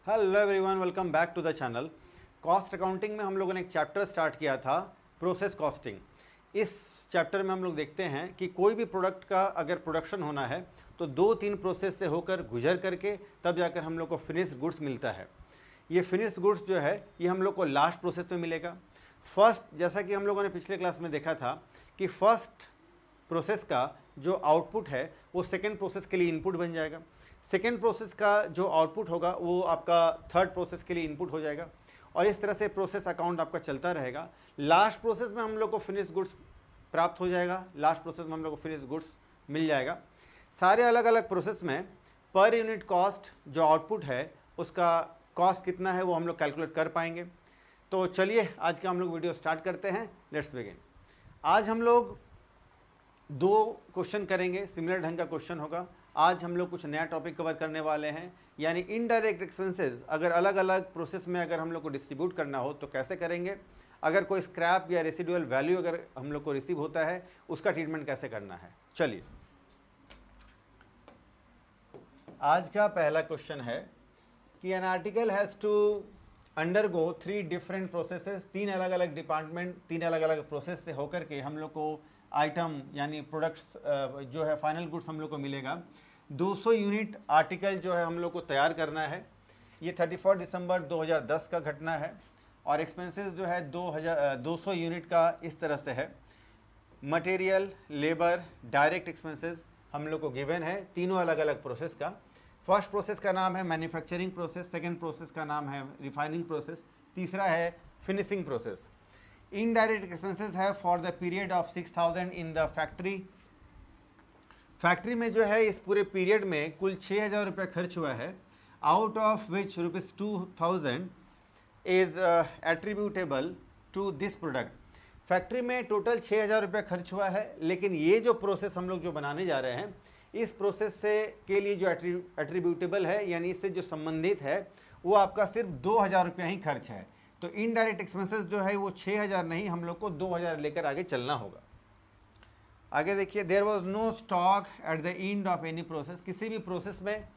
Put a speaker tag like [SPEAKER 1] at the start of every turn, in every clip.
[SPEAKER 1] Hello everyone, welcome back to the channel. Cost accounting में हम लोगों ने एक चैप्टर स्टार्ट किया था, प्रोसेस कॉस्टिंग। इस चैप्टर में हम लोग देखते हैं कि कोई भी प्रोडक्ट का अगर प्रोडक्शन होना है तो 2-3 प्रोसेस से होकर गुजर करके तब जाकर हम लोग को फिनिश गुड्स मिलता है। ये फिनिश गुड्स जो है ये हम लोग को लास्ट प्रोसेस में मिलेगा। फर्स्ट, जैसा कि हम लोगों ने पिछले क्लास में देखा था कि फर्स्ट प्रोसेस का जो आउटपुट है वो सेकेंड प्रोसेस के लिए इनपुट बन जाएगा। सेकेंड प्रोसेस का जो आउटपुट होगा वो आपका थर्ड प्रोसेस के लिए इनपुट हो जाएगा और इस तरह से प्रोसेस अकाउंट आपका चलता रहेगा। लास्ट प्रोसेस में हम लोग को फिनिश गुड्स प्राप्त हो जाएगा, लास्ट प्रोसेस में हम लोग को फिनिश गुड्स मिल जाएगा। सारे अलग अलग प्रोसेस में पर यूनिट कॉस्ट जो आउटपुट है उसका कॉस्ट कितना है वो हम लोग कैलकुलेट कर पाएंगे। तो चलिए आज का हम लोग वीडियो स्टार्ट करते हैं। Let's begin. आज हम लोग 2 क्वेश्चन करेंगे, सिमिलर ढंग का क्वेश्चन होगा। आज हम लोग कुछ नया टॉपिक कवर करने वाले हैं, यानी इनडायरेक्ट एक्सपेंसेस अगर अलग अलग प्रोसेस में अगर हम लोग को डिस्ट्रीब्यूट करना हो तो कैसे करेंगे, अगर कोई स्क्रैप या रेसिडुअल वैल्यू अगर हम लोग को रिसीव होता है उसका ट्रीटमेंट कैसे करना है। चलिए, आज का पहला क्वेश्चन है कि an article has to undergo 3 different processes. 3 अलग अलग डिपार्टमेंट, 3 अलग अलग प्रोसेस से होकर के हम लोग को आइटम यानी प्रोडक्ट्स जो है फाइनल गुड्स हम लोग को मिलेगा। 200 यूनिट आर्टिकल जो है हम लोग को तैयार करना है। ये 31 दिसंबर 2010 का घटना है और एक्सपेंसेस जो है 200 यूनिट का इस तरह से है। मटेरियल, लेबर, डायरेक्ट एक्सपेंसेस हम लोग को गिवन है तीनों अलग अलग प्रोसेस का। फर्स्ट प्रोसेस का नाम है मैन्युफैक्चरिंग प्रोसेस, सेकेंड प्रोसेस का नाम है रिफाइनिंग प्रोसेस, तीसरा है फिनिशिंग प्रोसेस। इनडायरेक्ट एक्सपेंसेस है for the period of 6000 in the factory. Factory में जो है इस पूरे पीरियड में कुल 6000 रुपये खर्च हुआ है, out of which ₹2000 is attributable to this product. Factory में टोटल 6000 रुपये खर्च हुआ है, लेकिन ये जो प्रोसेस हम लोग जो बनाने जा रहे हैं इस प्रोसेस से के लिए जो एट्रीब्यूटेबल है यानी इससे जो संबंधित है वो आपका सिर्फ 2000 रुपया ही खर्च है। तो इनडायरेक्ट एक्सपेंसेस जो है वो 6000 नहीं, हम लोग को 2000 लेकर आगे चलना होगा। आगे देखिए, there was no stock at the end of any process. किसी भी प्रोसेस में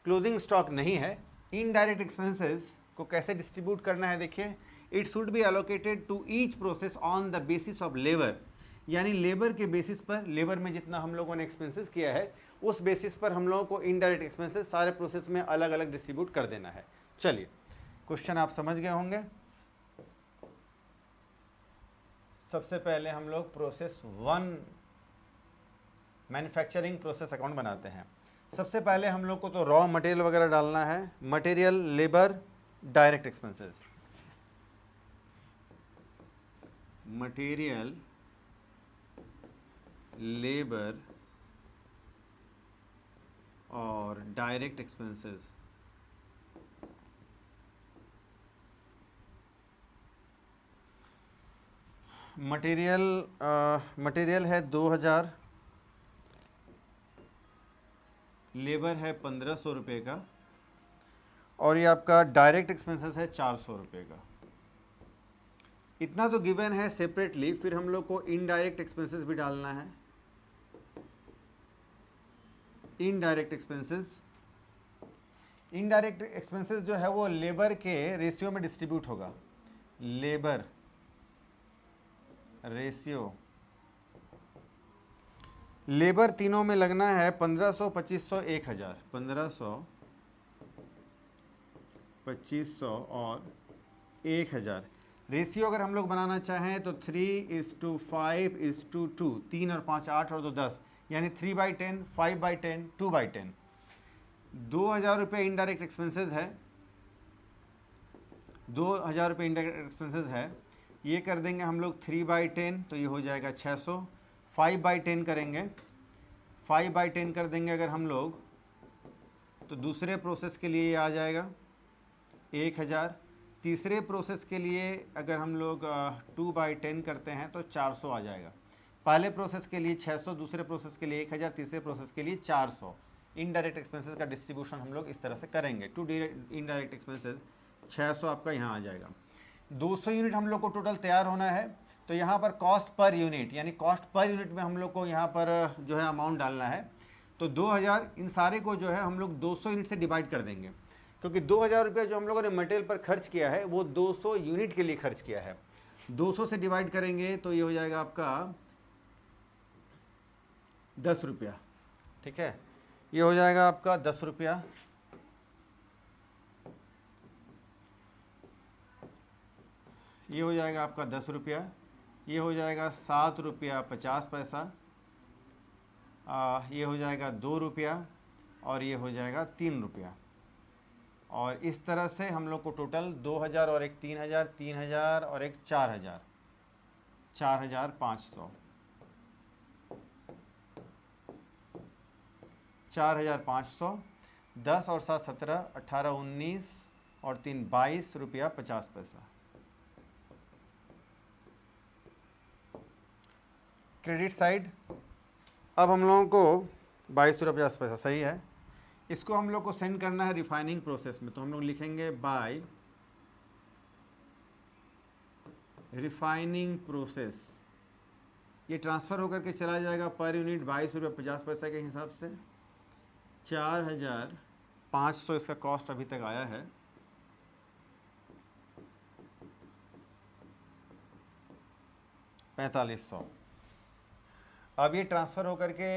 [SPEAKER 1] क्लोजिंग स्टॉक नहीं है। इनडायरेक्ट एक्सपेंसेस को कैसे डिस्ट्रीब्यूट करना है देखिए, it should be allocated to each process on the basis of labour, यानी लेबर के बेसिस पर, लेबर में जितना हम लोगों ने एक्सपेंसेस किया है उस बेसिस पर हम लोगों को इनडायरेक्ट एक्सपेंसेस सारे प्रोसेस में अलग अलग डिस्ट्रीब्यूट कर देना है। चलिए, क्वेश्चन आप समझ गए होंगे। सबसे पहले हम लोग प्रोसेस 1 मैन्युफैक्चरिंग प्रोसेस अकाउंट बनाते हैं। सबसे पहले हम लोग को तो रॉ मटेरियल वगैरह डालना है, material, labour, direct expenses. Material, labour और डायरेक्ट एक्सपेंसेस। मटेरियल है 2000, लेबर है 1500 रुपये का और ये आपका डायरेक्ट एक्सपेंसेस है 400 रुपये का। इतना तो गिवन है सेपरेटली, फिर हम लोग को इनडायरेक्ट एक्सपेंसेस भी डालना है। इनडायरेक्ट एक्सपेंसेस जो है वो लेबर के रेशियो में डिस्ट्रीब्यूट होगा। लेबर रेशियो, लेबर तीनों में लगना है 1500, 2500, 1000। 1500, 2500 और 1000। रेशियो अगर हम लोग बनाना चाहें तो 3:5:2, 3 और 5 8 और 2 10, यानी 3/10, 5/10, 2/10। 2000 रुपये इनडायरेक्ट एक्सपेंसेस है, 2000 रुपये इनडायरेक्ट एक्सपेंसेस है। ये कर देंगे हम लोग 3/10 तो ये हो जाएगा 600। 5/10 करेंगे, 5/10 कर देंगे अगर हम लोग तो दूसरे प्रोसेस के लिए ये आ जाएगा 1000। तीसरे प्रोसेस के लिए अगर हम लोग 2/10 करते हैं तो 400 आ जाएगा। पहले प्रोसेस के लिए 600, दूसरे प्रोसेस के लिए 1000, तीसरे प्रोसेस के लिए 400। इनडायरेक्ट एक्सपेंसेस का डिस्ट्रीब्यूशन हम लोग इस तरह से करेंगे। टू इनडायरेक्ट एक्सपेंसेस 600 आपका यहाँ आ जाएगा। 200 यूनिट हम लोग को टोटल तैयार होना है, तो यहाँ पर कॉस्ट पर यूनिट यानी कॉस्ट पर यूनिट में हम लोग को यहाँ पर जो है अमाउंट डालना है। तो 2000 इन सारे को जो है हम लोग 200 यूनिट से डिवाइड कर देंगे, क्योंकि 2000 रुपया जो हम लोगों ने मटेरियल पर खर्च किया है वो 200 यूनिट के लिए खर्च किया है। 200 से डिवाइड करेंगे तो ये हो जाएगा आपका 10 रुपया, ठीक है, ये हो जाएगा आपका 10 रुपया। ये हो जाएगा आपका 10 रुपया, ये हो जाएगा 7 रुपया 50 पैसा, ये हो जाएगा 2 रुपया, और ये हो जाएगा 3 रुपया। और इस तरह से हम लोग को टोटल 2000 और एक 3000, 3000 और एक 4000, 4500, 4500, 10 और 7 17, 18 19 और 3 22 रुपया 50 पैसा। क्रेडिट साइड अब हम लोगों को 22 रुपया 50 पैसा सही है। इसको हम लोग को सेंड करना है रिफाइनिंग प्रोसेस में, तो हम लोग लिखेंगे बाय रिफाइनिंग प्रोसेस। ये ट्रांसफ़र होकर के चला जाएगा पर यूनिट 22 रुपये 50 पैसा के हिसाब से। 4500 इसका कॉस्ट अभी तक आया है। $4500। अब ये ट्रांसफ़र होकर के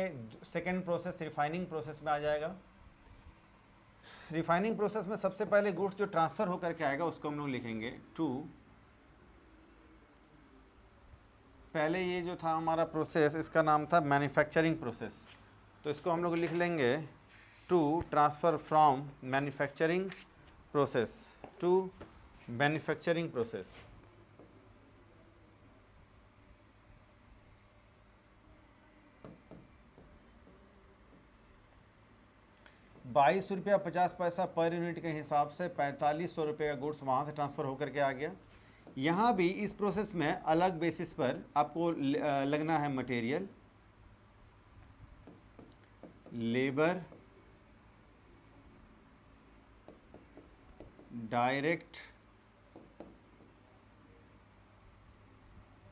[SPEAKER 1] सेकेंड प्रोसेस रिफाइनिंग प्रोसेस में आ जाएगा। रिफाइनिंग प्रोसेस में सबसे पहले गुड्स जो ट्रांसफ़र होकर के आएगा उसको हम लोग लिखेंगे टू, पहले ये जो था हमारा प्रोसेस इसका नाम था मैन्युफैक्चरिंग प्रोसेस, तो इसको हम लोग लिख लेंगे to transfer from manufacturing process to manufacturing process. ₹22.50 per unit के हिसाब से 4500 रुपये का गुड्स वहाँ से ट्रांसफ़र होकर के आ गया। यहाँ भी इस प्रोसेस में अलग बेसिस पर आपको लगना है मटेरियल, लेबर, डायरेक्ट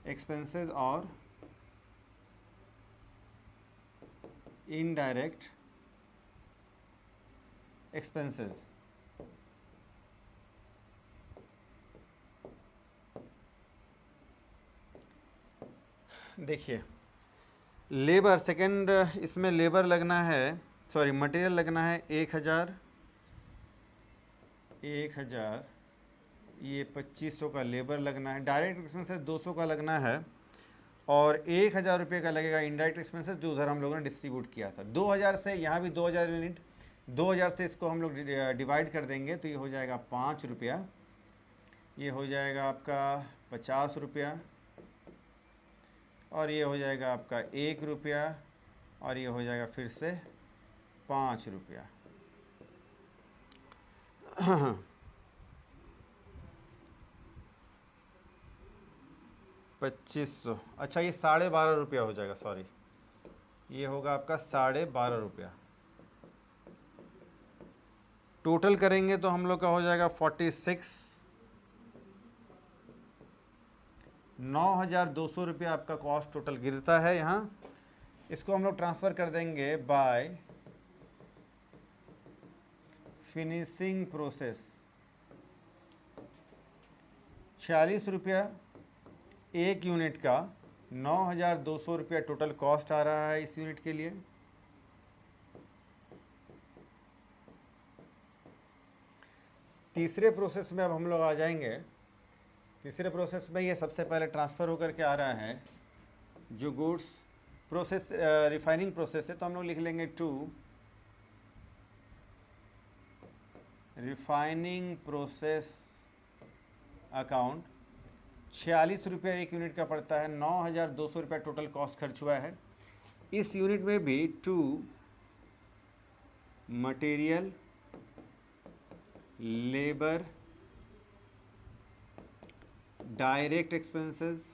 [SPEAKER 1] एक्सपेंसेस और इनडायरेक्ट एक्सपेंसेस। देखिए लेबर सेकंड, इसमें लेबर लगना है, सॉरी मटेरियल लगना है 1000, ये 2500 का लेबर लगना है, डायरेक्ट एक्सपेंसेस 200 का लगना है, और 1000 रुपये का लगेगा इनडायरेक्ट एक्सपेंसेस जो उधर हम लोगों ने डिस्ट्रीब्यूट किया था। 2000 से यहाँ भी 2000 यूनिट, 2000 से इसको हम लोग डिवाइड कर देंगे तो ये हो जाएगा 5 रुपया, ये हो जाएगा आपका 50 रुपया, और ये हो जाएगा आपका 1 रुपया, और ये हो जाएगा फिर से 5 रुपया। 2500, अच्छा ये 12.5 रुपया हो जाएगा, सॉरी ये होगा आपका 12.5 रुपया। टोटल करेंगे तो हम लोग का हो जाएगा 46, 9200 रुपया आपका कॉस्ट टोटल गिरता है यहाँ। इसको हम लोग ट्रांसफ़र कर देंगे बाय फिनिशिंग प्रोसेस। 46 रुपया एक यूनिट का, 9200 रुपया टोटल कॉस्ट आ रहा है इस यूनिट के लिए। तीसरे प्रोसेस में अब हम लोग आ जाएंगे। तीसरे प्रोसेस में ये सबसे पहले ट्रांसफ़र होकर के आ रहा है जो गुड्स प्रोसेस रिफाइनिंग प्रोसेस है, तो हम लोग लिख लेंगे टू रिफाइनिंग प्रोसेस अकाउंट। 46 रुपया एक यूनिट का पड़ता है, 9200 रुपया टोटल कॉस्ट खर्च हुआ है। इस यूनिट में भी to material, labour, direct expenses,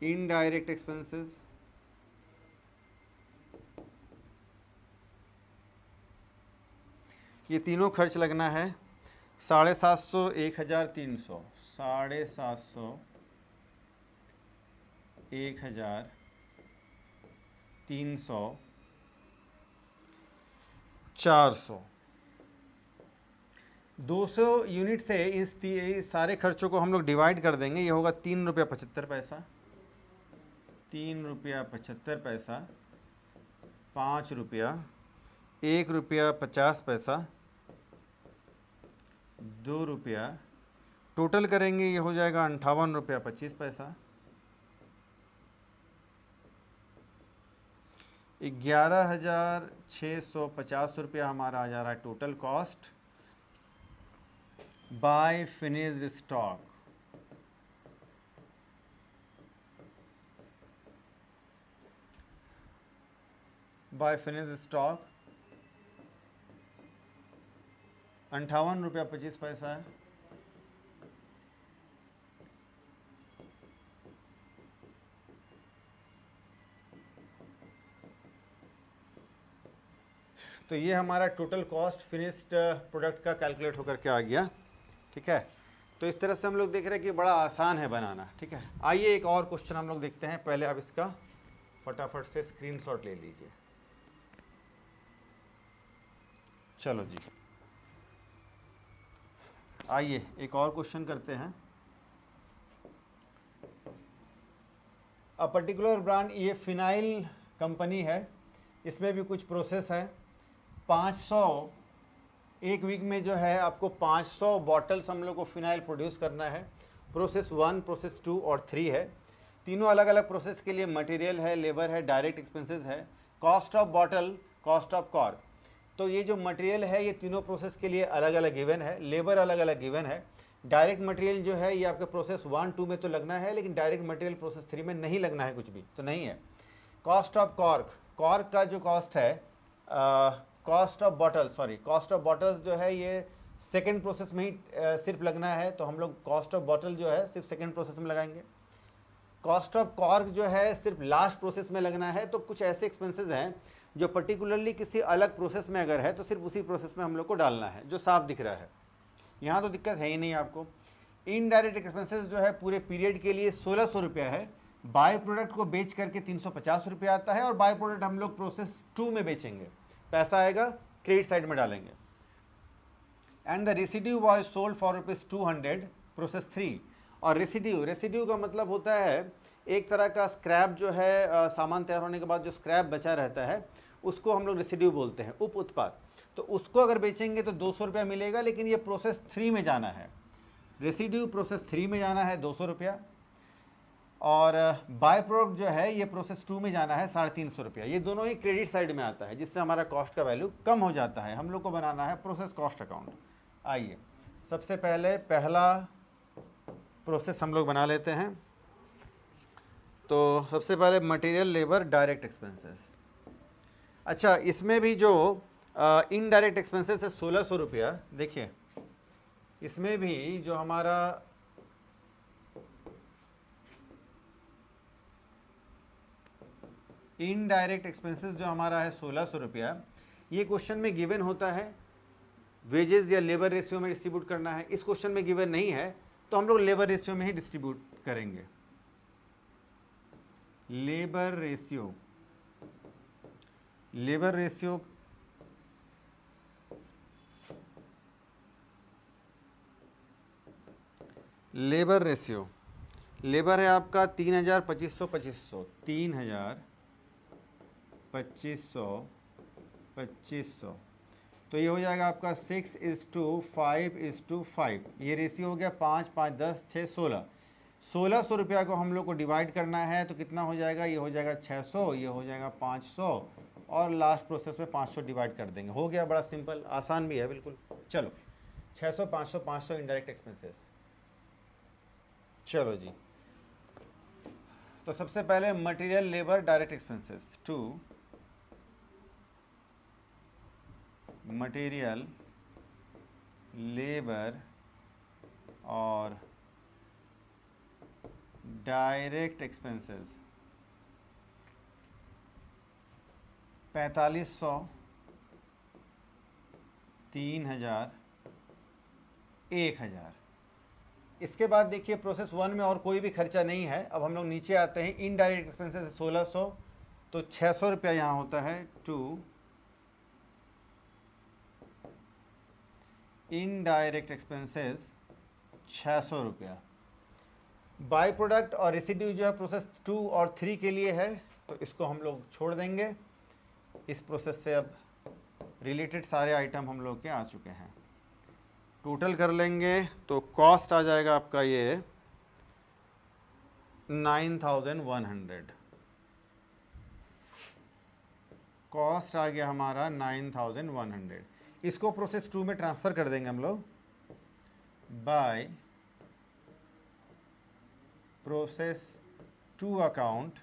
[SPEAKER 1] indirect expenses, ये तीनों खर्च लगना है। 750, 1300, 750, 1300, 400। 200 यूनिट से इस सारे खर्चों को हम लोग डिवाइड कर देंगे, ये होगा 3 रुपया 75 पैसा, 3 रुपया 75 पैसा, 5 रुपया, 1 रुपया 50 पैसा, 2 रुपया, टोटल करेंगे ये हो जाएगा 58 रुपया 25 पैसा, 11,650 रुपया हमारा आ जा रहा है total cost by finished stock. By finished stock 58 रुपया 25 पैसा है। तो ये हमारा टोटल कॉस्ट फिनिश्ड प्रोडक्ट का कैलकुलेट होकर के आ गया। ठीक है, तो इस तरह से हम लोग देख रहे हैं कि बड़ा आसान है बनाना। ठीक है, आइए एक और क्वेश्चन हम लोग देखते हैं। पहले आप इसका फटाफट से स्क्रीनशॉट ले लीजिए। चलो जी, आइए एक और क्वेश्चन करते हैं। अ पर्टिकुलर ब्रांड, ये फिनाइल कंपनी है, इसमें भी कुछ प्रोसेस है। 500 एक वीक में जो है आपको 500 बॉटल्स हम लोग को फिनाइल प्रोड्यूस करना है। प्रोसेस 1, प्रोसेस 2 और 3 है। तीनों अलग अलग प्रोसेस के लिए मटेरियल है, लेबर है, डायरेक्ट एक्सपेंसेस है, cost of bottle, cost of cork. तो ये जो मटेरियल है ये तीनों प्रोसेस के लिए अलग अलग गिवन है, लेबर अलग अलग गिवन है। डायरेक्ट मटेरियल जो है ये आपके प्रोसेस 1, 2 में तो लगना है, लेकिन डायरेक्ट मटेरियल प्रोसेस 3 में नहीं लगना है, कुछ भी तो नहीं है। कॉस्ट ऑफ कॉर्क, कॉर्क का जो कॉस्ट है, cost of bottle, sorry cost of bottles जो है ये सेकेंड प्रोसेस में ही सिर्फ लगना है, तो हम लोग कॉस्ट ऑफ बॉटल जो है सिर्फ सेकेंड प्रोसेस में लगाएंगे। कॉस्ट ऑफ कॉर्क जो है सिर्फ लास्ट प्रोसेस में लगना है। तो कुछ ऐसे एक्सपेंसेस हैं जो पर्टिकुलरली किसी अलग प्रोसेस में अगर है तो सिर्फ उसी प्रोसेस में हम लोग को डालना है, जो साफ दिख रहा है। यहाँ तो दिक्कत है ही नहीं आपको। इनडायरेक्ट एक्सपेंसेस जो है पूरे पीरियड के लिए 1600 रुपया है। बाय प्रोडक्ट को बेच करके 350 रुपया आता है, और बाय प्रोडक्ट हम लोग प्रोसेस 2 में बेचेंगे, पैसा आएगा क्रेडिट साइड में डालेंगे। And the residue was sold for ₹200 process 3। और रेसिड्यू का मतलब होता है एक तरह का स्क्रैप जो है, सामान तैयार होने के बाद जो स्क्रैप बचा रहता है उसको हम लोग रेसिड्यू बोलते हैं, उप उत्पाद। तो उसको अगर बेचेंगे तो 200 रुपया मिलेगा, लेकिन ये प्रोसेस 3 में जाना है। रेसिड्यू प्रोसेस 3 में जाना है 200 रुपया, और बाय प्रोडक्ट जो है ये प्रोसेस 2 में जाना है 350 रुपया। ये दोनों ही क्रेडिट साइड में आता है, जिससे हमारा कॉस्ट का वैल्यू कम हो जाता है। हम लोग को बनाना है प्रोसेस कॉस्ट अकाउंट। आइए सबसे पहले पहला प्रोसेस हम लोग बना लेते हैं। तो सबसे पहले मटेरियल, लेबर, डायरेक्ट एक्सपेंसेस। अच्छा, इसमें भी जो इनडायरेक्ट एक्सपेंसेस है 1600 रुपया, देखिए इसमें भी जो हमारा इनडायरेक्ट एक्सपेंसेस जो हमारा है 1600 रुपया, ये क्वेश्चन में गिवन होता है वेजेस या लेबर रेशियो में डिस्ट्रीब्यूट करना है। इस क्वेश्चन में गिवन नहीं है, तो हम लोग लेबर रेशियो में ही डिस्ट्रीब्यूट करेंगे। Labour ratio, labour ratio labour ratio, labour है आपका 3000, 2500, 2500, 3000, 2500, 2500। तो ये हो जाएगा आपका 6:5:5। ये रेशियो हो गया 5, 5, 10, 6, 16। 1600 रुपया को हम लोग को डिवाइड करना है, तो कितना हो जाएगा? ये हो जाएगा 600, ये हो जाएगा 500, और लास्ट प्रोसेस में 500 डिवाइड कर देंगे। हो गया, बड़ा सिंपल, आसान भी है बिल्कुल। चलो 600, 500, 500 इनडायरेक्ट एक्सपेंसेस। चलो जी, तो सबसे पहले material, labour, direct expenses. 2 material, labour और डायरेक्ट एक्सपेंसेस 4500, 3000, 1000। इसके बाद देखिए प्रोसेस 1 में और कोई भी खर्चा नहीं है। अब हम लोग नीचे आते हैं, इनडायरेक्ट एक्सपेंसेस 1600, तो 600 रुपया यहाँ होता है। 2 इनडायरेक्ट एक्सपेंसेस 600 रुपया। बाई प्रोडक्ट और रेसिड्यू जो है प्रोसेस 2 और 3 के लिए है, तो इसको हम लोग छोड़ देंगे। इस प्रोसेस से अब रिलेटेड सारे आइटम हम लोग के आ चुके हैं। टोटल कर लेंगे तो कॉस्ट आ जाएगा आपका ये 9100। कॉस्ट आ गया हमारा 9100। इसको प्रोसेस 2 में ट्रांसफ़र कर देंगे हम लोग बाय प्रोसेस 2 अकाउंट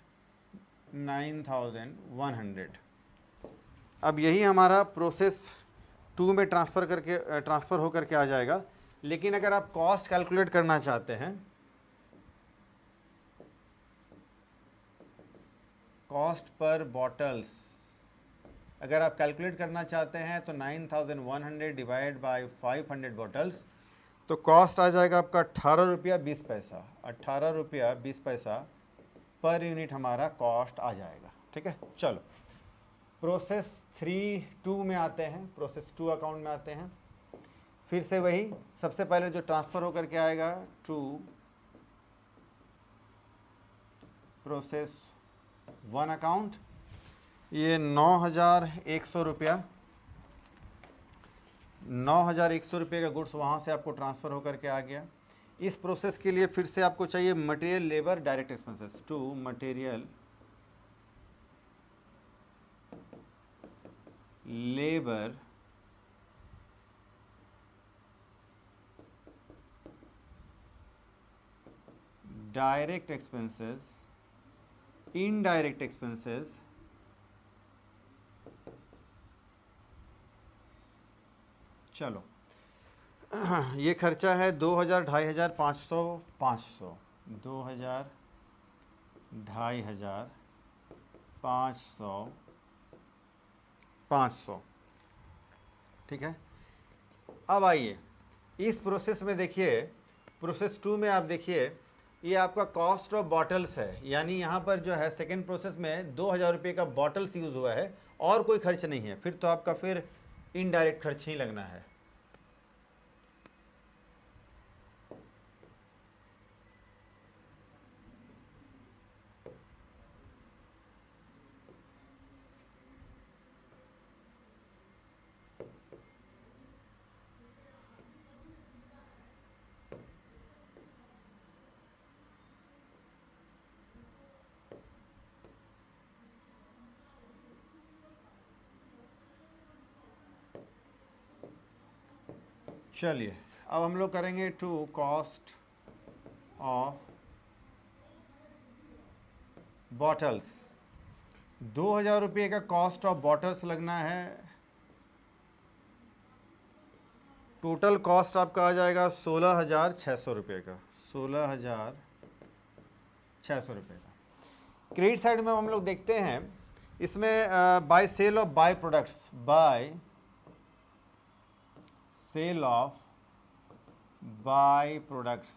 [SPEAKER 1] 9100। अब यही हमारा प्रोसेस 2 में ट्रांसफ़र होकर के आ जाएगा। लेकिन अगर आप कॉस्ट कैलकुलेट करना चाहते हैं, कॉस्ट पर बॉटल्स अगर आप कैलकुलेट करना चाहते हैं तो 9100 डिवाइड बाय 500 बॉटल्स, तो कॉस्ट आ जाएगा आपका 18 रुपया 20 पैसा। 18 रुपया 20 पैसा पर यूनिट हमारा कॉस्ट आ जाएगा। ठीक है, चलो प्रोसेस 2 में आते हैं, प्रोसेस 2 अकाउंट में आते हैं। फिर से वही सबसे पहले जो ट्रांसफ़र होकर के आएगा टू प्रोसेस 1 अकाउंट, ये 9100 रुपया, 9100 रुपये का गुड्स वहाँ से आपको ट्रांसफ़र होकर के आ गया। इस प्रोसेस के लिए फिर से आपको चाहिए material, labour, direct expenses to material, labour, direct expenses, indirect expenses, चलो ये खर्चा है 2000, 2500, 500, 500, 2000, 2500, 500, 500। ठीक है, अब आइए इस प्रोसेस में देखिए, प्रोसेस 2 में आप देखिए ये आपका कॉस्ट ऑफ बॉटल्स है, यानी यहाँ पर जो है सेकेंड प्रोसेस में 2000 रुपये का बॉटल्स यूज़ हुआ है और कोई खर्च नहीं है। फिर तो आपका फिर इनडायरेक्ट खर्च ही लगना है। चलिए अब हम लोग करेंगे टू कॉस्ट ऑफ बॉटल्स। 2000 रुपये का कॉस्ट ऑफ बॉटल्स लगना है। टोटल कॉस्ट आपका आ जाएगा 16,600 रुपये का, 16,600 रुपये का। क्रेडिट साइड में हम लोग देखते हैं इसमें by sale of by products, by sale of by products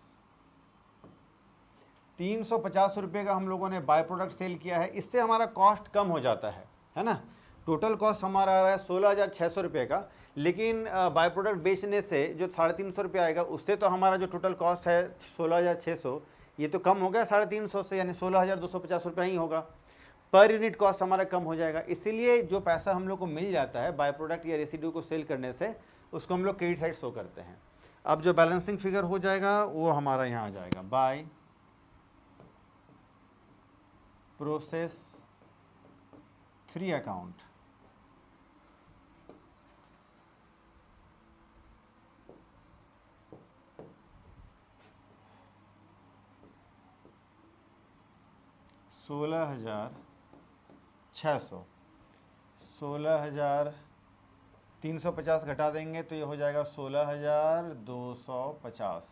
[SPEAKER 1] 350 रुपये का हम लोगों ने बाय प्रोडक्ट सेल किया है। इससे हमारा कॉस्ट कम हो जाता है ना। टोटल कॉस्ट हमारा आ रहा है 16,600 रुपये का, लेकिन बाय प्रोडक्ट बेचने से जो 350 रुपये आएगा उससे तो हमारा जो टोटल कॉस्ट है 16,600, ये तो कम हो गया 350 से, यानी 16,250 रुपये ही होगा। पर यूनिट कॉस्ट हमारा कम हो जाएगा। इसीलिए जो पैसा हम लोग को मिल जाता है बाय प्रोडक्ट या रेसिड्यू को सेल करने से, उसको हम लोग क्रेडिट साइड शो करते हैं। अब जो बैलेंसिंग फिगर हो जाएगा वो हमारा यहाँ आ जाएगा बाय प्रोसेस 3 अकाउंट, सोलह हजार 350 घटा देंगे तो ये हो जाएगा 16,250।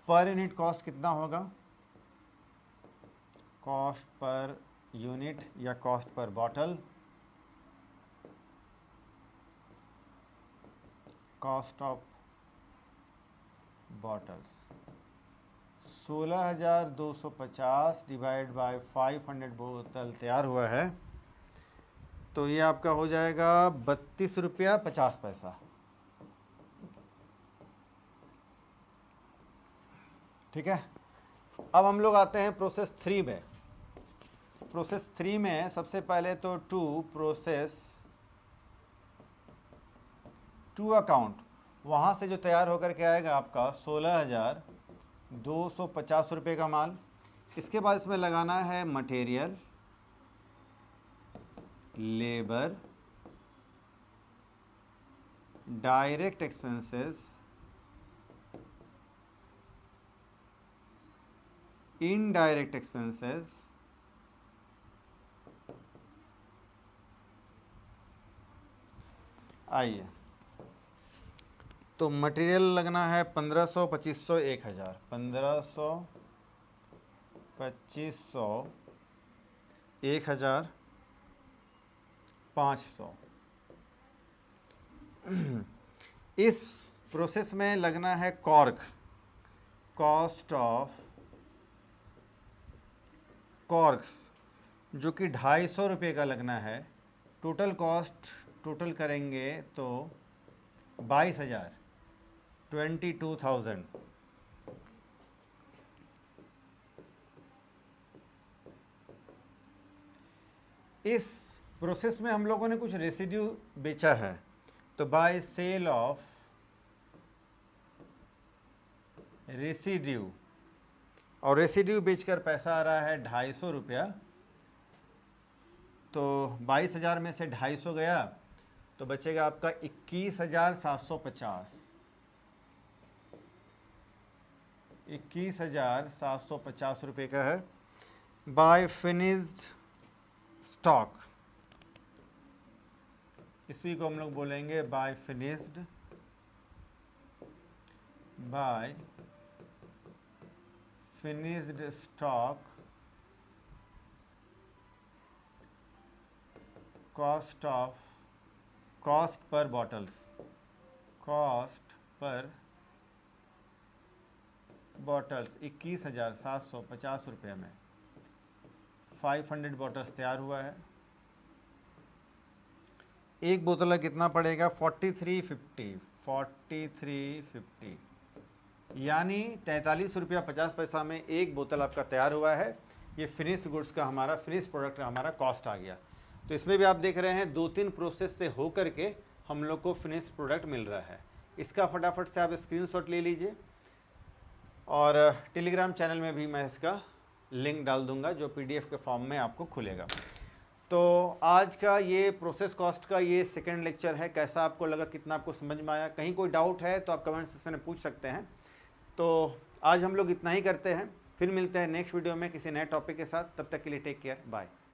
[SPEAKER 1] पर यूनिट कॉस्ट कितना होगा? कॉस्ट पर यूनिट या cost per bottle, cost of bottles 16,250 divide by 500 बोतल तैयार हुआ है, तो ये आपका हो जाएगा 32 रुपया 50 पैसा। ठीक है। अब हम लोग आते हैं प्रोसेस 3 में। प्रोसेस 3 में सबसे पहले तो प्रोसेस टू अकाउंट, वहाँ से जो तैयार होकर के आएगा आपका 16,250 रुपये का माल। इसके बाद इसमें लगाना है material, labour, direct expenses, indirect expenses, आइए तो मटेरियल लगना है 1500, 2500, 1000, 1500, 2500, 1000, 500। इस प्रोसेस में लगना है कॉर्क, कॉस्ट ऑफ कॉर्क्स, जो कि 250 रुपये का लगना है। टोटल कॉस्ट टोटल करेंगे तो 22,000, 22,000। इस प्रोसेस में हम लोगों ने कुछ रेसिड्यू बेचा है, तो बाय सेल ऑफ रेसिड्यू, और रेसिड्यू बेचकर पैसा आ रहा है 250 रुपया, तो 22,000 में से 250 गया तो बचेगा आपका 21,750। 21,750 रुपये का है। बाय फिनिश्ड स्टॉक, इसी को हम लोग बोलेंगे by finished, by finished stock, cost of cost per bottles, cost per bottles 21,750 रुपये में 500 बॉटल्स तैयार हुआ है। एक बोतल का कितना पड़ेगा? 4350, 4350, यानी 43 रुपया 50 पैसा में एक बोतल आपका तैयार हुआ है। ये फिनिश गुड्स का हमारा, फिनिश प्रोडक्ट का हमारा कॉस्ट आ गया। तो इसमें भी आप देख रहे हैं 2-3 प्रोसेस से हो करके हम लोग को फिनिश प्रोडक्ट मिल रहा है। इसका फटाफट से आप स्क्रीनशॉट ले लीजिए, और टेलीग्राम चैनल में भी मैं इसका लिंक डाल दूंगा जो PDF के फॉर्म में आपको खुलेगा। तो आज का ये प्रोसेस कॉस्ट का ये सेकंड लेक्चर है। कैसा आपको लगा, कितना आपको समझ में आया? कहीं कोई डाउट है तो आप कमेंट सेक्शन में पूछ सकते हैं। तो आज हम लोग इतना ही करते हैं, फिर मिलते हैं नेक्स्ट वीडियो में किसी नए टॉपिक के साथ। तब तक के लिए टेक केयर, बाय।